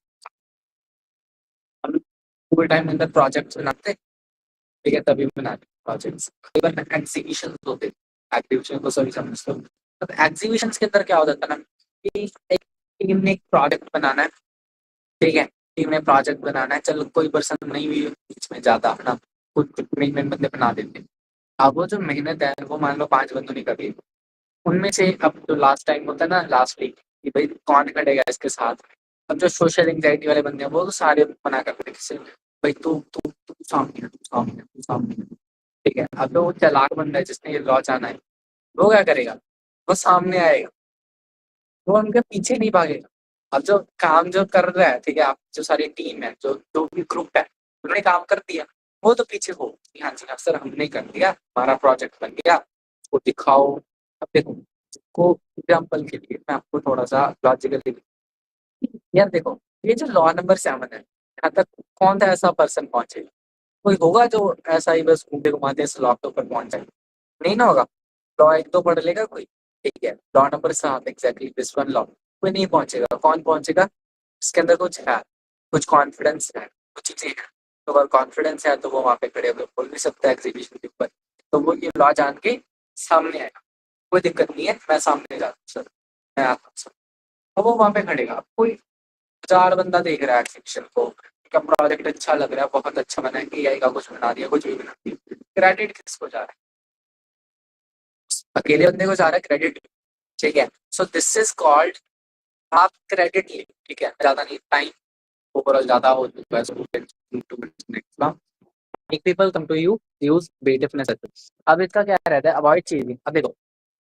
हम फुल टाइम अंदर प्रोजेक्ट्स बनाते, ठीक है, तभी बनाते प्रोजेक्ट्स, इवन एग्जीबिशन होते, एग्जीबिशन को सभी समझते हो। अब एग्जीबिशन के अंदर क्या हो जाता है ना, कि एक टीम ने एक प्रोजेक्ट बनाना है। ठीक है, टीम ने प्रोजेक्ट बनाना है, चलो कोई पर्सन नहीं भी बीच में जाता है ना, कुछ मेन बंदे बना देते हैं। अब वो जो मेहनत है, वो मान लो 5 बंदों ने करी, उनमें से अब जो लास्ट टाइम होता है ना, लास्ट वीक, कि भाई कौन खड़ेगा इसके साथ। अब जो सोशल एंजाइटी वाले बंदे हैं, वो तो सारे मना कर रहे हैं, भाई तू तू तू सामने है, तू सामने है, तू सामने है। ठीक है, अब तो वो चालाक बंदा है जिसने ये लॉ जाना है, वो क्या करेगा, वो सामने आएगा, वो उनके पीछे नहीं भागेगा। अब जो काम जो कर रहा है, ठीक है, आप जो सारी टीम है, जो जो भी ग्रुप है, उन्होंने काम कर दिया, वो तो पीछे हो कि हाँ जी अफसर हमने कर दिया, हमारा प्रोजेक्ट बन गया, उसको दिखाओ। अब देखो, को एग्जाम्पल के लिए मैं आपको थोड़ा सा लॉजिकली, यार देखो, ये जो लॉ नंबर 7 है, यहाँ तक कौन सा ऐसा पर्सन पहुंचेगा, कोई होगा जो ऐसा ही बस घूमते घुमाते इस लॉ के ऊपर पहुंच जाए, नहीं ना होगा। लॉ एक तो पढ़ लेगा कोई, ठीक है, law number 7 exactly this one law, कोई नहीं पहुंचेगा। कौन पहुंचेगा, इसके अंदर कुछ है, कुछ कॉन्फिडेंस है, कुछ चीजें हैं। तो अगर कॉन्फिडेंस है तो वो वहां पे खड़े होकर बोल भी सकता है एग्जीबिशन के ऊपर, तो वो ये लॉ जान के सामने आएगा, कोई दिक्कत नहीं है, मैं सामने जाता हूँ सर, मैं आता हूँ सर। अब वो वहां पे खड़ेगा, अब कोई 4 बंदा देख रहा है एग्जीबिशन को, उनका प्रोजेक्ट अच्छा लग रहा है, बहुत अच्छा बना है, एआई का कुछ बना दिया, कुछ भी बना दिया, क्रेडिट किसको जा रहा है, अकेले बंदे को जा रहा है क्रेडिट। ठीक है, सो दिस इज कॉल्ड, आप क्रेडिट ले, ठीक है, ज्यादा नहीं, टाइम ओवरऑल ज्यादा हो चुका है, so we can move to next one। Make people come to you, use creativeness methods। अब इसका क्या रहता है, अवॉइड चीजिंग। अब देखो,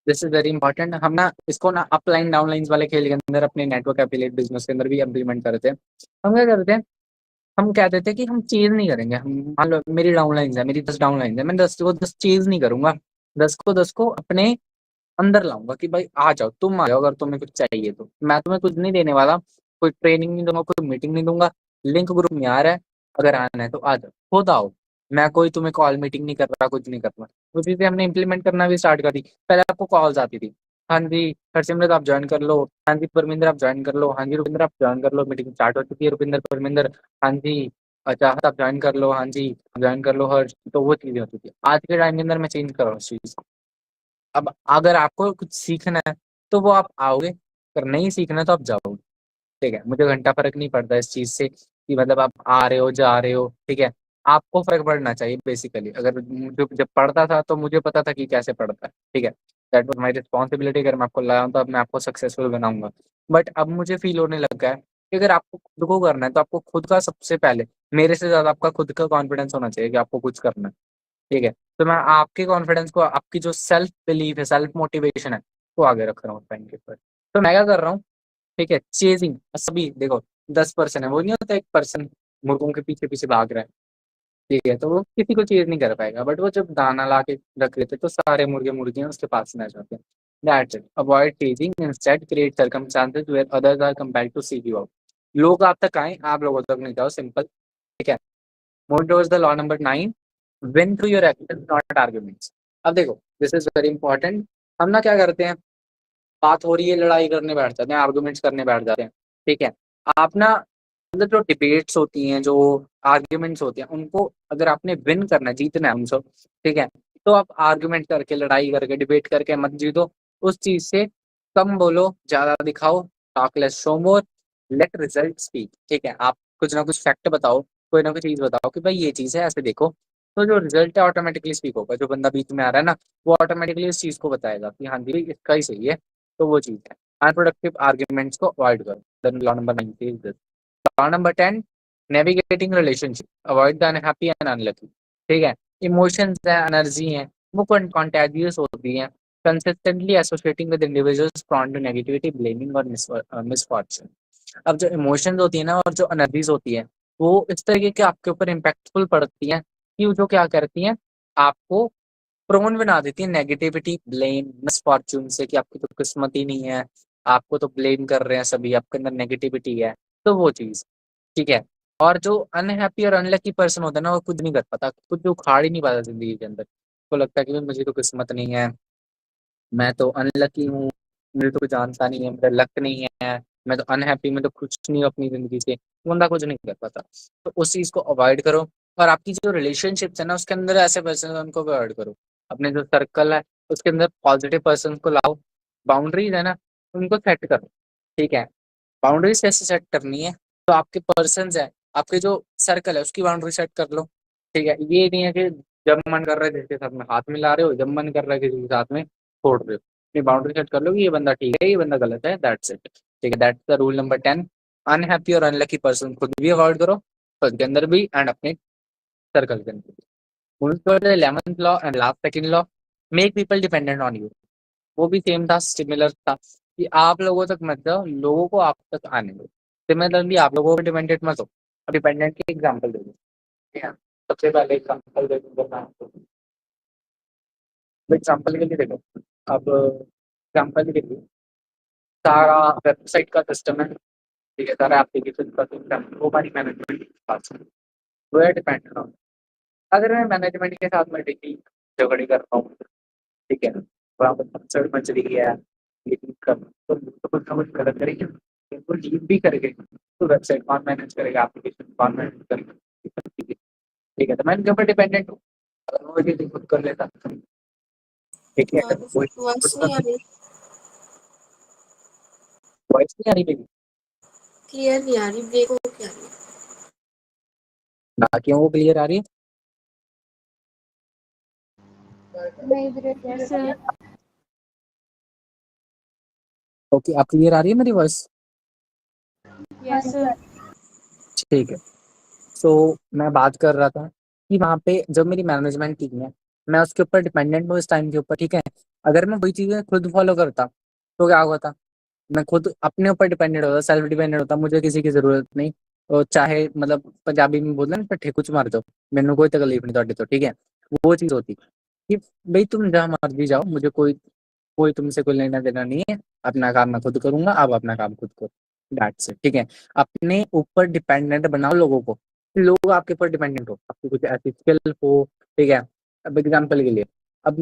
दिस इज वेरी इंपॉर्टेंट, हम ना इसको ना अपलाइन डाउनलाइंस वाले खेल के अंदर अपने नेटवर्क एफिलिएट बिजनेस के अंदर भी इम्प्लीमेंट करते हैं। हम क्या करते हैं, हम कह देते हैं कि हम चीज नहीं करेंगे। हम मान लो मेरी डाउनलाइंस है, मेरी 10 डाउनलाइंस है, मैं 10 को 10 चीज नहीं करूंगा, 10 को अपने अंदर लाऊंगा कि भाई आ जाओ, तुम आ जाओ, अगर तुम्हें कुछ चाहिए तो मैं तुम्हें कुछ नहीं देने वाला, कोई ट्रेनिंग नहीं दूंगा, कोई मीटिंग नहीं दूंगा, लिंक ग्रुप में आ रहा है, अगर आना है तो आ जाओ, खुद आओ। मैं कोई तुम्हें कॉल मीटिंग नहीं कर रहा, कुछ नहीं कर रहा। वो चीज़ें हमने इम्प्लीमेंट करना भी स्टार्ट कर दी। पहले आपको कॉल्स आती थी, हाँ जी हरसिमरत आप ज्वाइन कर लो, हाँ जी परमिंदर आप ज्वाइन कर लो, हाँ जी रुपिंदर आप ज्वाइन कर लो, मीटिंग स्टार्ट हो चुकी है रुपिंदर परमिंदर, हाँ जी चाहत आप ज्वाइन कर लो, हाँ जी ज्वाइन कर लो हर्ष। तो वो चीज़ें होती थी। आज के टाइम के अंदर मैं चेंज कर रहा हूँ उस चीज़ को। अब अगर आपको कुछ सीखना है तो वो आप आओगे, अगर नहीं सीखना है तो आप जाओगे। ठीक है, मुझे घंटा फ़र्क नहीं पड़ता इस चीज़ से कि मतलब आप आ रहे हो, जा रहे हो, ठीक है? आपको फ़र्क पड़ना चाहिए बेसिकली। अगर मुझे जब पढ़ता था तो मुझे पता था कि कैसे पढ़ता है, ठीक है? That was my responsibility. अगर मैं आपको लाया हूँ तो अब मैं आपको सक्सेसफुल बनाऊँगा। बट अब मुझे फ़ील होने लगा है कि अगर आपको खुद को करना है तो आपको खुद का सबसे पहले मेरे से ज़्यादा आपका खुद का कॉन्फिडेंस होना चाहिए कि आपको कुछ करना है, ठीक है? तो मैं आपके कॉन्फिडेंस को, आपकी जो सेल्फ बिलीफ है, सेल्फ मोटिवेशन है, वो आगे रख रहा हूँ टाइम के ऊपर। तो मैं क्या कर रहा हूँ, ठीक है, चेज़िंग सभी देखो 10 पर्सन है, वो नहीं होता एक पर्सन मुर्गों के पीछे-पीछे भाग रहा है, ठीक है? तो वो किसी को चेज़ नहीं कर पाएगा, बट वो जब दाना ला के रख लेते हैं, तो सारे मुर्गे-मुर्गियाँ उसके पास में आ जाते हैं। That's it, avoid chasing, instead create circumstances where others are compelled to seek you out. लोग आप तक आएँ, आप लोगों तक नहीं जाओ, सिंपल, ठीक है? Move towards the law number 9, win through your actions not arguments. अब देखो, दिस इज़ वेरी इंपॉर्टेंट। हम ना क्या करते हैं, बात हो रही है, लड़ाई करने बैठ जाते हैं, आर्गुमेंट्स करने बैठ जाते हैं, ठीक है? आप ना मतलब जो डिबेट्स होती हैं, जो आर्ग्यूमेंट्स होते हैं, उनको अगर आपने विन करना है, जीतना है उन सब, ठीक है? तो आप आर्ग्यूमेंट करके, लड़ाई करके, डिबेट करके मत जीतो। उस चीज़ से कम बोलो, ज़्यादा दिखाओ, talk less show more, let result speak, ठीक है? आप कुछ ना कुछ फैक्ट बताओ, कोई ना कोई चीज़ बताओ कि भाई ये चीज़ है, ऐसे देखो। तो जो रिजल्ट है ऑटोमैटिकली स्पीक होगा। जो बंदा बीच में आ रहा है ना, वो ऑटोमैटिकली इस चीज़ को बताएगा कि हाँ जी, इसका ही सही है। तो वो चीज़ है। अनप्रोडक्टिव आर्ग्यूमेंट्स को अवॉइड करो। Then law number 9 is this. Law number 10, navigating relationship, avoid the unhappy and unlucky, ठीक है? इमोशंस हैं, एनर्जी हैं, वो कंटेगियस होती हैं, consistently associating with individuals prone to negativity, blaming और मिसफॉर्च्यून। अब जो इमोशंस होती है ना और जो एनर्जीज होती है, वो इस तरीके के आपके ऊपर इम्पैक्टफुल पड़ती हैं कि वो जो क्या करती हैं, आपको प्रोन बना देती है नेगेटिविटी, ब्लेम, मिसफॉर्च्यून से कि आपकी तो किस्मत ही नहीं है, आपको तो ब्लेम कर रहे हैं सभी, आपके अंदर नेगेटिविटी है, तो वो चीज़, ठीक है? और जो अनहैप्पी और अनलकी पर्सन होता है ना, वो कुछ नहीं कर पाता, कुछ उखाड़ ही नहीं पाता ज़िंदगी के अंदर। उसको लगता है कि मुझे तो किस्मत नहीं है, मैं तो अनलकी हूँ, मुझे तो कोई जानता नहीं है, मेरा लक नहीं है, मैं तो अनहैप्पी, मैं तो खुश नहीं हूँ अपनी ज़िंदगी से, बंदा कुछ नहीं कर पाता। तो उस चीज़ को अवॉइड करो और आपकी जो रिलेशनशिप्स है ना, उसके अंदर ऐसे पर्सन है उनको अवॉइड करो। अपने जो सर्कल है, उसके अंदर पॉजिटिव पर्सन को लाओ, बाउंड्रीज़ है ना, उनको सेट करो, ठीक है? बाउंड्रीज़ कैसे सेट करनी है? तो आपके पर्सन्स हैं, आपके जो सर्कल है उसकी बाउंड्री सेट कर लो, ठीक है? ये नहीं है कि जब मन कर रहा है किसी के साथ में हाथ मिला रहे हो, जब मन कर रहा है किसी के साथ में छोड़ रहे हो। अपनी बाउंड्री सेट कर लो कि ये बंदा ठीक है, ये बंदा गलत है, दैट्स इट, ठीक है? That's the rule number 10। Unhappy और अनलकी पर्सन खुद भी अवॉइड करो, खुद के अंदर भी एंड अपने सर्कल के अंदर भी। Moving towards the 11th law and last second law, make people dependent on you. वो भी सेम था, सिमिलर था कि आप लोगों तक मत जाओ, लोगों को आप तक आने दो। सिमिलरली आप लोगों पे डिपेंडेंट मत हो। अब डिपेंडेंट की एग्जांपल दे दूँ, ठीक है? सबसे पहले एग्जांपल दे दूँगा मैं आपको। एग्जांपल के लिए देखो, अब एग्जांपल के लिए सारा वेबसाइट का सिस्टम है, ठीक है? सारा एप्लीकेशन का सिस्टम है, वो हमारी मैनेजमेंट के पास है। वो है डिपेंडेंट ऑन। अगर मैं मैनेजमेंट के साथ में डेली झगड़े कर रहा हूँ, ठीक है? वहाँ पर कंसर्न मच रही है, लेकिन कब तो कुछ ना कुछ गलत करेंगे, इनको लीव भी करेंगे, तो वेबसाइट कौन मैनेज करेगा, एप्लीकेशन कौन मैनेज करेगा? ठीक है, तो मैं इनके ऊपर डिपेंडेंट हूँ। अगर वो चीज़ खुद कर लेता, ठीक है? अगर वो खुद वॉइस नहीं आ कर, रही, वॉइस नहीं आ रही मेरी? क्लियर नहीं आ रही, ब्रेक होके आ रही है। ना क्यों वो क्लियर आ रही है? नहीं ब्रेक यस है। सर। ओके, आप क्लियर आ रही है मेरी वॉइस? Yes sir. ठीक है। सो मैं बात कर रहा था कि वहाँ पे जब मेरी मैनेजमेंट टीम है, मैं उसके ऊपर डिपेंडेंट हूँ इस टाइम के ऊपर, ठीक है? अगर मैं वही चीज़ें खुद फॉलो करता तो क्या होता? मैं खुद अपने ऊपर डिपेंडेंट होता, सेल्फ डिपेंडेंट होता, मुझे किसी की ज़रूरत नहीं। और चाहे मतलब पंजाबी में बोलते हैं ना, ठेकू च मार जाओ, मैनू कोई तकलीफ नहीं तुहाडे तो, ठीक है? वो चीज़ होती कि भई तुम जहाँ मर्ज़ी जाओ, मुझे कोई कोई तुमसे कोई लेना-देना नहीं है, अपना काम मैं खुद करूँगा, आप अपना काम खुद करो, दैट्स इट, ठीक है? अपने ऊपर डिपेंडेंट बनाओ लोगों को, लोग आपके ऊपर डिपेंडेंट हो, आपकी कुछ ऐसी स्किल हो, ठीक है? अब एग्ज़ाम्पल के लिए, अब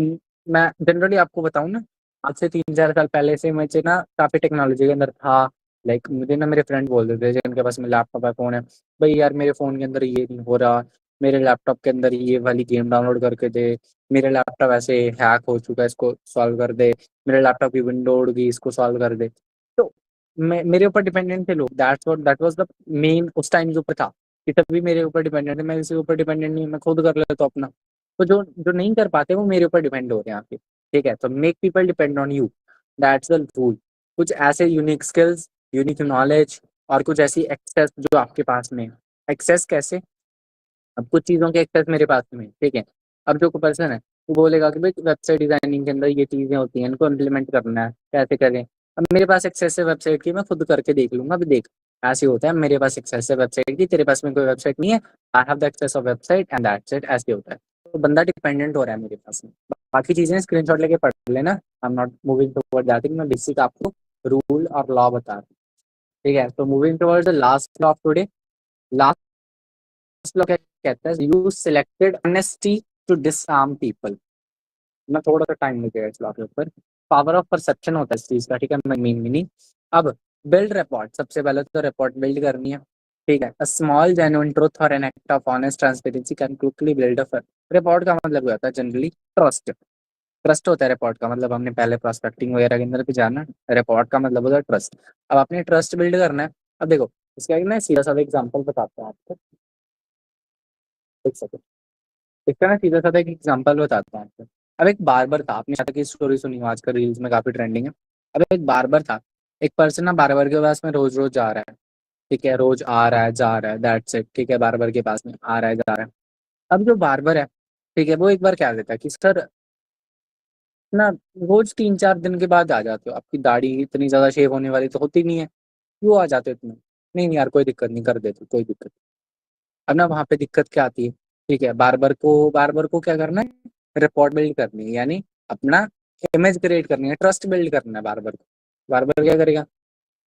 मैं जनरली आपको बताऊँ ना, आज से 3-4 साल पहले से मुझे ना काफ़ी टेक्नोलॉजी के अंदर था। लाइक मुझे ना मेरे फ्रेंड बोलते थे जिनके पास में लैपटॉप है, फ़ोन है, "भई यार मेरे फ़ोन के अंदर ये नहीं हो रहा, मेरे लैपटॉप के अंदर ये वाली गेम डाउनलोड करके दे, मेरा लैपटॉप ऐसे हैक हो चुका है, इसको सॉल्व कर दे, मेरे लैपटॉप की विंडो उड़ गई, इसको सॉल्व कर दे।" तो मैं मेरे ऊपर डिपेंडेंट थे लोग, दैट वाज़ द मेन उस टाइम के ऊपर था। कि सभी मेरे ऊपर डिपेंडेंट है, मैं किसी के ऊपर डिपेंडेंट नहीं हूँ, मैं खुद कर लेता हूँ अपना। तो जो जो नहीं कर पाते वो मेरे ऊपर डिपेंड हो रहे हैं आके, ठीक है? तो make people depend on you, that's the rule. कुछ ऐसे यूनिक स्किल्स, यूनिक नॉलेज और कुछ ऐसी एक्सेस जो आपके पास में है। एक्सेस कैसे? अब कुछ चीज़ों के एक्सेस मेरे पास में है, ठीक है? अब जो पर्सन है, वो बोलेगा कि भई वेबसाइट डिज़ाइनिंग के अंदर ये चीज़ें होती हैं, इनको इम्प्लीमेंट करना है, कैसे करें? अब मेरे पास एक्सेस है वेबसाइट की, मैं खुद करके देख लूँगा, अभी देख ऐसे होता है, मेरे पास एक्सेस है वेबसाइट की, तेरे पास में कोई वेबसाइट नहीं है, I have the access of website and that's it, ऐसे होता है। तो बंदा डिपेंडेंट हो रहा है मेरे पास में। बाकी चीज़ें स्क्रीनशॉट लेके पढ़ लेना, I am not moving towards that thing, मैं बेसिक आपको रूल और लॉ बता रहा हूँ, ठीक है? तो moving towards the last law of today, last law क्या कहता है? Use selected honesty to disarm people. मैं थोड़ा-सा टाइम लगेगा इस बात के ऊपर। पावर ऑफ परसेप्शन होता है इस चीज़ का, ठीक है? Main meaning. अब बिल्ड रिपोर्ट, सबसे पहले तो रिपोर्ट बिल्ड करनी है, ठीक है? अ स्मॉल जेन्युइन ट्रुथ और an act of honest transparency can quickly build a report का मतलब होता है जनरली ट्रस्ट। ट्रस्ट होता है रिपोर्ट का मतलब, हमने पहले प्रोस्पेक्टिंग वगैरह के अंदर भी जाना, रिपोर्ट का मतलब होता है ट्रस्ट। अब आपने ट्रस्ट बिल्ड करना है, अब देखो इसका एक ना सीधा-सा एग्ज़ाम्पल बताता हूँ आपको, 1 सेकंड। इसका ना सीधा-साधा एक एग्ज़ाम्पल बताता हूँ आपको। अब एक बार्बर था, आपने शायद की स्टोरी सुनी हो, आजकल रील्स में काफ़ी ट्रेंडिंग है। अब एक बार्बर था, एक पर्सन ना बार्बर के पास में रोज़-रोज़ जा रहा है, ठीक है? रोज़ आ रहा है, जा रहा है, दैट्स इट, ठीक है? बार्बर के पास में आ रहा है, जा रहा है। अब जो बार्बर है, ठीक है? वो एक बार क्या कहता है कि सर ना रोज़ 3-4 दिन के बाद आ जाते हो, आपकी दाढ़ी इतनी ज़्यादा शेव होने वाली तो होती नहीं है, क्यों आ जाते हो इतने? नहीं यार कोई दिक्कत नहीं, कर देते, कोई दिक्कत। अब ना वहाँ पे दिक्कत क्या आती है, ठीक है? बार्बर को क्या करना है, रिपोर्ट बिल्ड करनी है, यानी अपना इमेज क्रिएट करनी है, ट्रस्ट बिल्ड करना है बार्बर को। बार्बर क्या करेगा,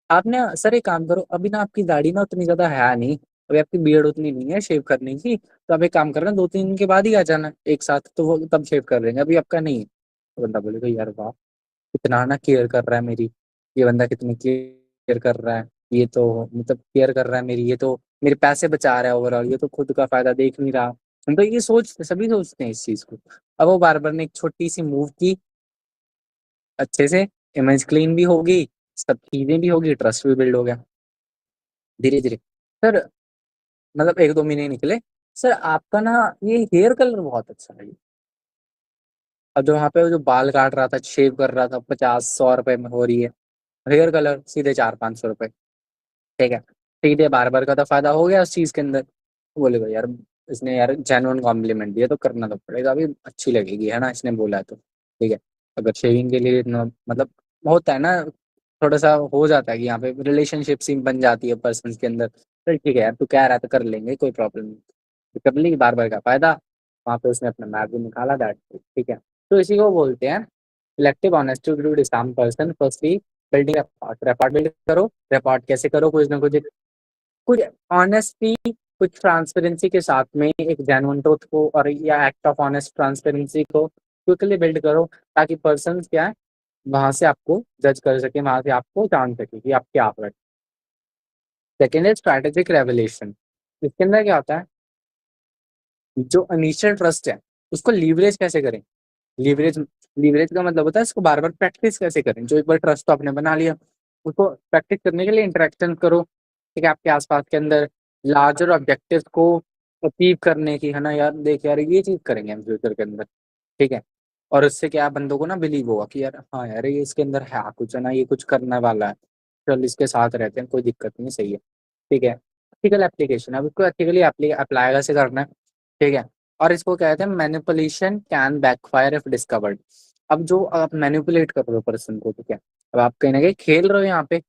आप ना सर एक काम करो, अभी ना आपकी दाढ़ी ना उतनी ज़्यादा है नहीं, अभी आपकी बियर्ड उतनी नहीं है शेव करने की, तो आप एक काम करना 2-3 दिन के बाद ही आ जाना एक साथ, तो वो तब शेव कर देंगे, अभी आपका नहीं है। तो बंदा बोलेगा यार वाह! कितना ना केयर कर रहा है मेरी, ये बंदा कितनी केयर कर रहा है, ये तो मतलब केयर कर रहा है मेरी, ये तो मेरे पैसे बचा रहा है ओवरऑल, ये तो खुद का फ़ायदा देख नहीं रहा। हम तो ये सभी सोचते हैं इस चीज़ को। अब वो बार्बर ने एक छोटी-सी मूव की, अच्छे से इमेज क्लीन भी होगी, सब चीज़ें भी होगी, ट्रस्ट भी बिल्ड हो गया। धीरे-धीरे सर मतलब 1-2 महीने निकले, सर आपका ना ये हेयर कलर बहुत अच्छा है ये। अब जो वहाँ पे वो जो बाल काट रहा था, शेव कर रहा था, 50-100 रुपए में हो रही है। हेयर कलर सीधे 400-500 रुपए, ठीक है। सीधे बार्बर का तो फ़ायदा हो गया उस चीज़ के अंदर। वो बोलेगा यार इसने यार जेन्युइन कॉम्प्लीमेंट दिया तो करना तो पड़ेगा, अभी अच्छी लगेगी, है ना? इसने बोला है तो, ठीक है। अगर शेविंग के लिए इतना मतलब होता है ना, थोड़ा-सा हो जाता है कि यहाँ पे रिलेशनशिप सी बन जाती है पर्सन्स के अंदर। चल ठीक है यार, तू कह रहा है तो कर लेंगे, कोई प्रॉब्लम नहीं। तो कर ली बार्बर का फ़ायदा, वहाँ पे उसने अपना मैप भी निकाला दैट्स इट, ठीक है। तो इसी को बोलते हैं selective honesty to disarm person firstly building rapport build करो, रैपॉर्ट कैसे करो? कुछ ना कुछ ऑनेस्टी, कुछ ट्रांसपेरेंसी के साथ में एक जेन्युइन ट्रुथ को और या एक्ट ऑफ ऑनेस्ट ट्रांसपेरेंसी को क्विकली बिल्ड करो, ताकि पर्सन्स क्या है, वहाँ से आपको जज कर सकें, वहाँ से आपको जान सकें कि आप क्या कर। सेकंड है स्ट्रैटेजिक रेवलेशन। इसके अंदर क्या होता है, जो इनिशियल ट्रस्ट है, उसको लीवरेज कैसे करें? लीवरेज लीवरेज का मतलब होता है इसको बार-बार प्रैक्टिस कैसे करें? जो एक बार ट्रस्ट तो आपने बना लिया, उसको प्रैक्टिस करने के लिए इंटरेक्शन करो, ठीक है? आपके आस-पास के अंदर लार्जर ऑब्जेक्टिव्स को अचीव करने की, है ना? यार देख यार ये चीज़ करेंगे हम फ्यूचर के अंदर, ठीक है? और उससे क्या है बंदों को ना बिलीव होगा कि यार हाँ यार ये इसके अंदर है कुछ, है ना? ये कुछ करने वाला है, चल इसके साथ रहते हैं, कोई दिक्कत नहीं है, सही है, ठीक है? एथिकल एप्लीकेशन, अब इसको एथिकली अप्लाई कैसे करना है, ठीक है? और इसको कहते हैं manipulation can backfire if discovered. अब जो आप मैनिपुलेट कर रहे हो पर्सन को, ठीक है? अब आप कहीं न कहीं खेल रहे हो यहाँ पे,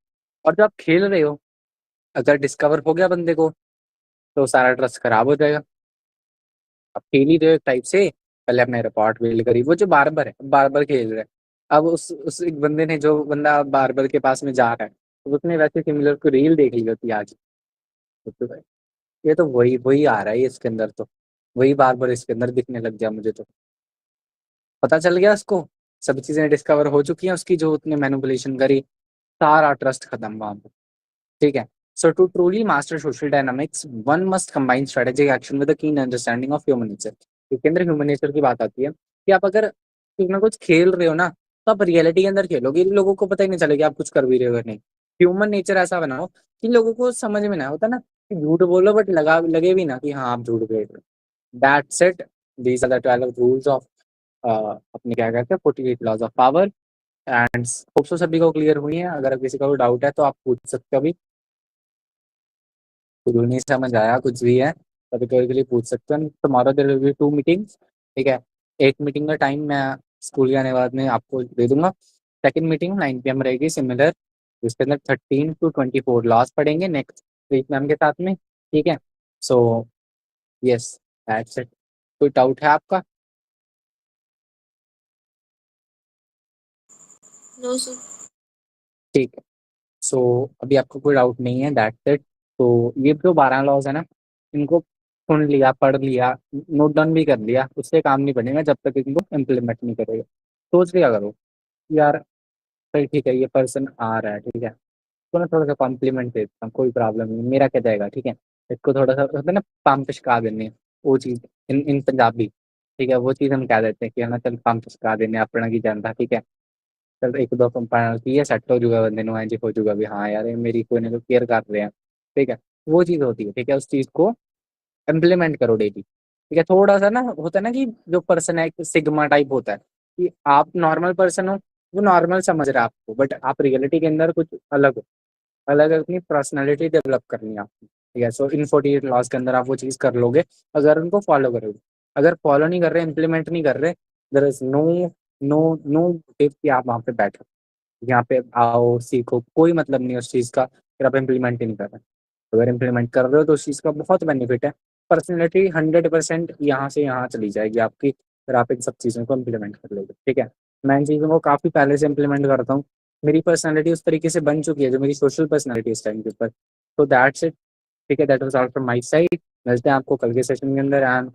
और जब आप खेल रहे हो, अगर डिस्कवर हो गया बंदे को, तो सारा ट्रस्ट खराब हो जाएगा। आप खेल ही रहे हो एक टाइप से, पहले आपने रिपोर्ट बिल्ड करी, वो जो बार्बर है, बार्बर खेल रहा है। अब उस एक बंदे ने, जो बंदा बार्बर के पास में जा रहा है, तो उसने वैसे सिमिलर कोई रील देख ली होती आज, तो ये तो वही आ रहा है इसके अंदर, तो वही बार-बार इसके अंदर दिखने लग गया मुझे तो। पता चल गया उसको, सब चीज़ें डिस्कवर हो चुकी हैं उसकी जो उसने मैनिपुलेशन करी, सारा ट्रस्ट खत्म वहाँ पे, ठीक है? So to truly master social dynamics, one must combine strategic action with a keen understanding of human nature. इसके अंदर ह्यूमन नेचर की बात आती है कि आप अगर कुछ ना कुछ खेल रहे हो ना, तो आप रियलिटी के अंदर खेलोगे, लोगों को पता ही नहीं चलेगा आप कुछ कर भी रहे हो या नहीं। ह्यूमन नेचर ऐसा बनाओ कि लोगों को समझ में ना होता ना कि झूठ बोलो बट लगे भी ना कि हाँ, आप झूठ बोल रहे हो। That's it, these are the 12 rules of अपने क्या कहते हैं 48 laws of power. And hope so सभी को क्लियर हुई है। अगर किसी का कोई डाउट है तो आप पूछ सकते हो अभी। कुछ नहीं समझ आया कुछ भी है तो अभी कोई के लिए पूछ सकते हैं। Tomorrow there will be 2 meetings, ठीक है? एक मीटिंग का टाइम मैं स्कूल के आने के बाद में आपको दे दूँगा। सेकंड मीटिंग 9 पीएम रहेगी सिमिलर, जिसके अंदर 13 टू 24 लॉज़ पढ़ेंगे नेक्स्ट वीक मैम के साथ में, ठीक है? So yes, that's it. कोई डाउट है आपका? No sir. ठीक है। सो अभी आपको कोई डाउट नहीं है, दैट्स इट। तो ये जो 12 लॉज़ है ना, इनको सुन लिया, पढ़ लिया, नोट डाउन भी कर लिया, उससे काम नहीं बनेगा जब तक इनको इम्प्लीमेंट नहीं करोगे। सोच लिया करो, यार चल ठीक है ये पर्सन आ रहा है, ठीक है? इसको ना थोड़ा-सा कॉम्प्लीमेंट दे देता हूँ, कोई प्रॉब्लम नहीं, मेरा क्या जाएगा, ठीक है? इसको थोड़ा-सा होता है ना पंप पिचका देने, वो चीज़ इन इन पंजाबी, ठीक है? वो चीज़ हम कह देते हैं कि है ना चल पंप पिचका देने अपना की ਜਾਂਦਾ, ठीक है? चल 1-2 पंपाਂ ਨਾਲ ਕੀ ਹੈ ਸੈੱਟ ਹੋ ਜਾਊਗਾ बंदे ਨੂੰ, ਇੰਝ हो जाऊगा भी हाँ यार ये मेरी कोई ना कोई केयर कर रहे हैं, ठीक है? वो चीज़ होती है, ठीक है? उस चीज़ को इम्प्लीमेंट करो डेली, ठीक है? थोड़ा-सा ना होता है ना कि जो पर्सन है एक सिग्मा टाइप होता है कि आप नॉर्मल पर्सन हो, वो नॉर्मल समझ रहा है आपको, बट आप रियलिटी के अंदर कुछ अलग हो। अलग अपनी पर्सनैलिटी डेवलप करनी है आपको, ठीक है? सो इन 48 लॉज़ के अंदर आप वो चीज़ कर लोगे, अगर उनको फॉलो करोगे। अगर फॉलो नहीं कर रहे, इम्प्लीमेंट नहीं कर रहे, there is no no no motive कि आप वहाँ पे बैठो। यहाँ पे आओ, सीखो, कोई मतलब नहीं है उस चीज़ का, अगर आप इम्प्लीमेंट ही नहीं कर रहे। अगर इम्प्लीमेंट कर रहे हो तो उस चीज़ का बहुत बेनिफिट है। पर्सनैलिटी 100% यहाँ से यहाँ चली जाएगी आपकी, अगर आप इन सब चीज़ों को इम्प्लीमेंट कर लोगे, ठीक है? मैं इन चीज़ों को काफ़ी पहले से इम्प्लीमेंट करता हूँ। मेरी पर्सनैलिटी उस तरीके से बन चुकी है, जो मेरी सोशल पर्सनैलिटी है इस टाइम के ऊपर। तो दैट्स इट, ठीक है? That was all from my side. मिलते हैं आपको कल के सेशन के अंदर एंड